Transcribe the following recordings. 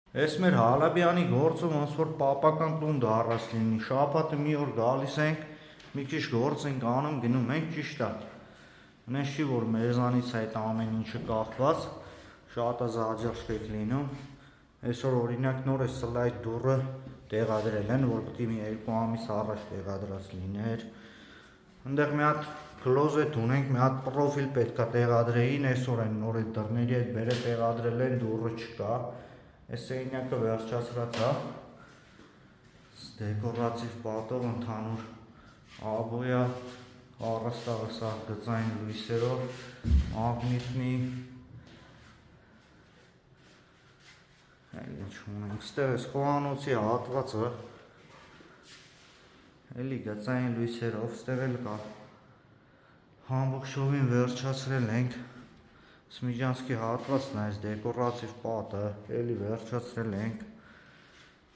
Այս մեր Հալաբյանի գործը ոնց որ պապական տուն դառած լինի, շաբաթը մի օր գալիս ենք, մի քիչ գործ ենք անում, գնում ենք, ճիշտ է։ Նենց չի որ մեզանից այդ ամեն ինչը կախված, շատ ազատժախ եք լինում։ Այսօր օրինակ նոր է սլայդ դուռը տեղադրել են, որ պետք է մի 2 ամիս առաջ տեղադրած լիներ։ Այնտեղ մի հատ կլոզետ ունենք, մի հատ պրոֆիլ պետք է տեղադրեին, այսօր են նոր այդ դռների հետ բերը տեղադրել են, դուռը չկա։ Այս սենյակը վերջացրած է, դեկորատիվ պատով ընդհանուր աբոյա, առաստաղը սա գծային լույսերով, մագնիտնի, այլ ինչ ունենք, ստեղ ես խոհանոցի հատվածը, էլի գծային լույսերով, ստեղ էլ կա, ամբողջովին վերջացրել ենք, Սմիջանսկի հատվածն է, այս դեկորատիվ պատը, էլի վերջացրել ենք,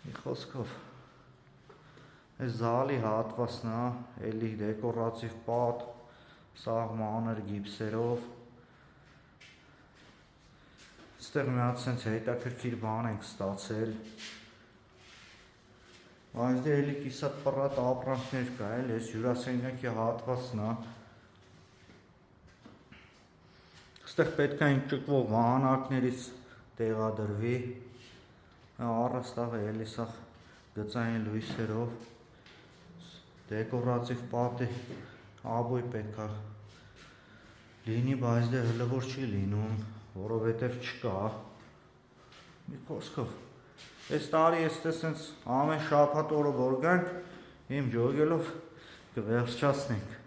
մի խոսքով, այս զալի հատվածն է, էլի դեկորատիվ պատ, սաղ մանր գիպսերով, ստեղ մի հատ սենց հետաքրքիր բան ենք ստացել, բայց դե էլի կիսատ պռատ ապրանքներ կա, էլ այս հյուրասենյակի հատվածն է, Ստեղ պետք է այն ճկվող վահանակներից տեղադրվի, առաստաղը էլի սա գծային լույսերով, դեկորատիվ պատի աբոյ պետք է լինի, բայց դե հլվոր չի լինում, որովհետև չկա, մի խոսքով, այս տարի ես սենց ամեն շաբաթ օրը որ գանք, իմ ջոգելով կվերջացնենք։